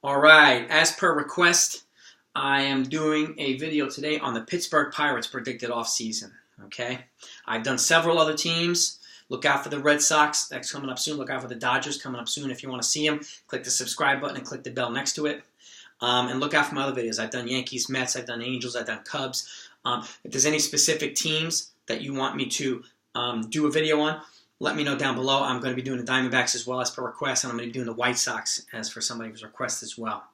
All right, as per request, I am doing a video today on the Pittsburgh Pirates predicted offseason. Okay, I've done several other teams. Look out for the Red Sox. That's coming up soon. Look out for the Dodgers coming up soon. If you want to see them, click the subscribe button and click the bell next to it. And look out for my other videos. I've done Yankees, Mets, I've done Angels, I've done Cubs. If there's any specific teams that you want me to do a video on, let me know down below. I'm going to be doing the Diamondbacks as well as per request, and I'm going to be doing the White Sox as for somebody's request as well.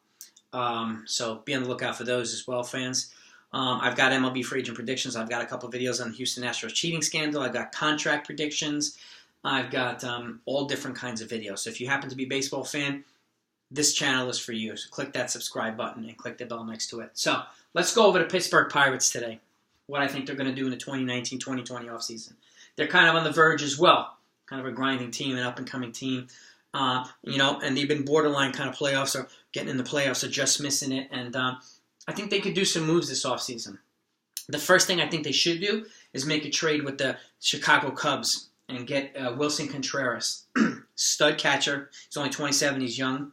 So be on the lookout for those as well, fans. I've got MLB free agent predictions. I've got a couple videos on the Houston Astros cheating scandal. I've got contract predictions. I've got all different kinds of videos. So if you happen to be a baseball fan, this channel is for you. So click that subscribe button and click the bell next to it. So let's go over to Pittsburgh Pirates today. What I think they're going to do in the 2019-2020 offseason. They're kind of on the verge as well. Kind of a grinding team, an up-and-coming team. And they've been borderline kind of playoffs or getting in the playoffs or just missing it. And I think they could do some moves this offseason. The first thing I think they should do is make a trade with the Chicago Cubs and get Wilson Contreras, stud catcher. He's only 27. He's young.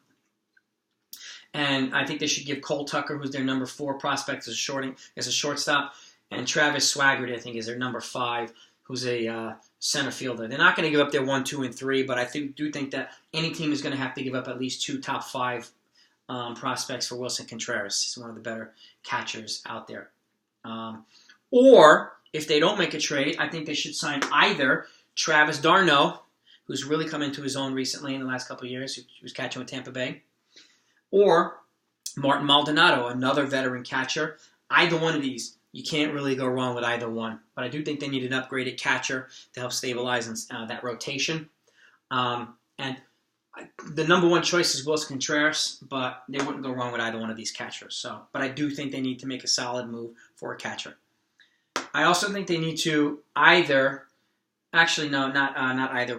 And I think they should give Cole Tucker, who's their number 4 prospect, as a shortstop, and Travis Swaggerty, I think, is their number 5, who's a center fielder. They're not going to give up their 1, 2, and 3, but I do think that any team is going to have to give up at least 2 top 5 prospects for Wilson Contreras. He's one of the better catchers out there. Or, if they don't make a trade, I think they should sign either Travis d'Arnaud, who's really come into his own recently in the last couple of years, who was catching with Tampa Bay, or Martin Maldonado, another veteran catcher. Either one of these, you can't really go wrong with either one. But I do think they need an upgraded catcher to help stabilize that rotation. And the number 1 choice is Wilson Contreras, but they wouldn't go wrong with either one of these catchers. But I do think they need to make a solid move for a catcher. I also think they need to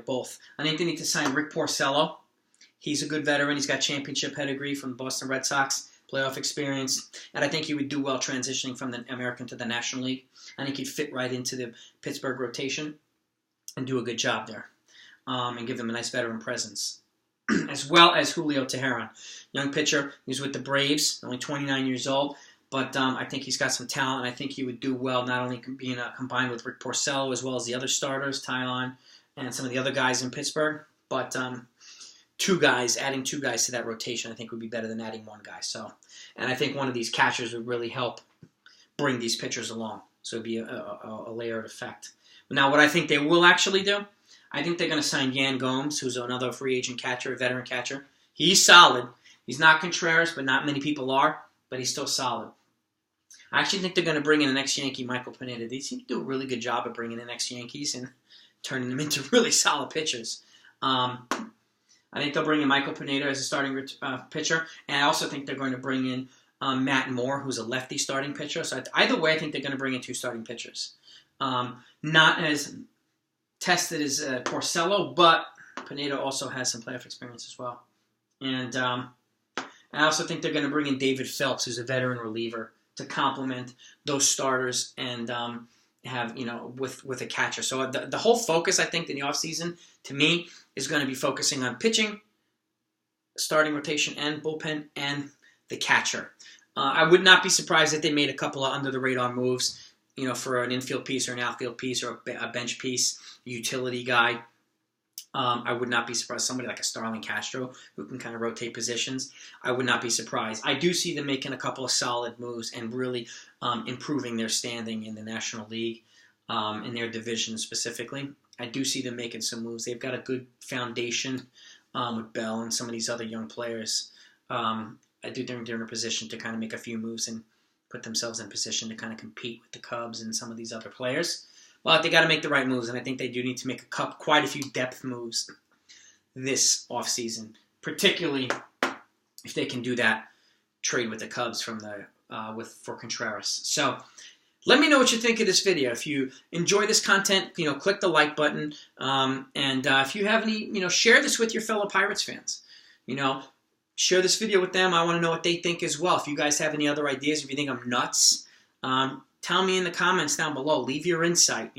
both. I think they need to sign Rick Porcello. He's a good veteran. He's got championship pedigree from the Boston Red Sox, playoff experience, and I think he would do well transitioning from the American to the National League. I think he'd fit right into the Pittsburgh rotation and do a good job there and give them a nice veteran presence. As well as Julio Teheran, young pitcher. He's with the Braves, only 29 years old, but I think he's got some talent, and I think he would do well not only being combined with Rick Porcello as well as the other starters, Tylon, and some of the other guys in Pittsburgh, but adding two guys to that rotation, I think would be better than adding 1 guy. And I think one of these catchers would really help bring these pitchers along. So it'd be a layered effect. Now, what I think they will actually do, I think they're going to sign Yan Gomes, who's another free agent catcher, a veteran catcher. He's solid. He's not Contreras, but not many people are, but he's still solid. I actually think they're going to bring in an ex-Yankee, Michael Pineda. They seem to do a really good job of bringing in ex-Yankees and turning them into really solid pitchers. I think they'll bring in Michael Pineda as a starting pitcher, and I also think they're going to bring in Matt Moore, who's a lefty starting pitcher. So either way, I think they're going to bring in 2 starting pitchers. Not as tested as Porcello, but Pineda also has some playoff experience as well. And I also think they're going to bring in David Phelps, who's a veteran reliever, to complement those starters and have, with a catcher. So the whole focus, I think, in the offseason, to me, is going to be focusing on pitching, starting rotation, and bullpen, and the catcher. I would not be surprised if they made a couple of under-the-radar moves, for an infield piece or an outfield piece or a bench piece, a utility guy. I would not be surprised. Somebody like a Starling Castro who can kind of rotate positions. I would not be surprised. I do see them making a couple of solid moves and really improving their standing in the National League, in their division specifically. I do see them making some moves. They've got a good foundation with Bell and some of these other young players. I do think they're in a position to kind of make a few moves and put themselves in position to kind of compete with the Cubs and some of these other players. Well, they got to make the right moves, and I think they do need to make quite a few depth moves this offseason, particularly if they can do that trade with the Cubs for Contreras. So let me know what you think of this video. If you enjoy this content, click the like button, and if you have any, share this with your fellow Pirates fans. Share this video with them. I want to know what they think as well. If you guys have any other ideas, if you think I'm nuts, tell me in the comments down below. Leave your insight.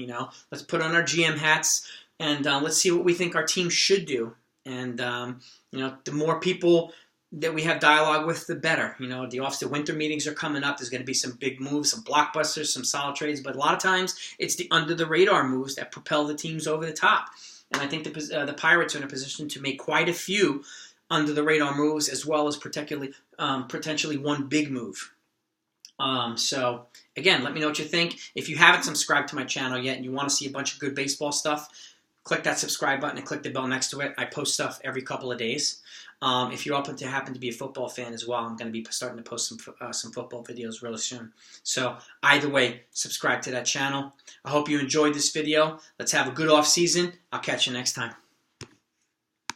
Let's put on our GM hats and let's see what we think our team should do. And the more people that we have dialogue with, the better. You know, the winter meetings are coming up. There's going to be some big moves, some blockbusters, some solid trades. But a lot of times, it's the under-the-radar moves that propel the teams over the top. And I think the Pirates are in a position to make quite a few under-the-radar moves, as well as potentially one big move. So, again, let me know what you think. If you haven't subscribed to my channel yet and you want to see a bunch of good baseball stuff, click that subscribe button and click the bell next to it. I post stuff every couple of days. If you happen to be a football fan as well, I'm going to be starting to post some football videos really soon. So either way, subscribe to that channel. I hope you enjoyed this video. Let's have a good off season. I'll catch you next time.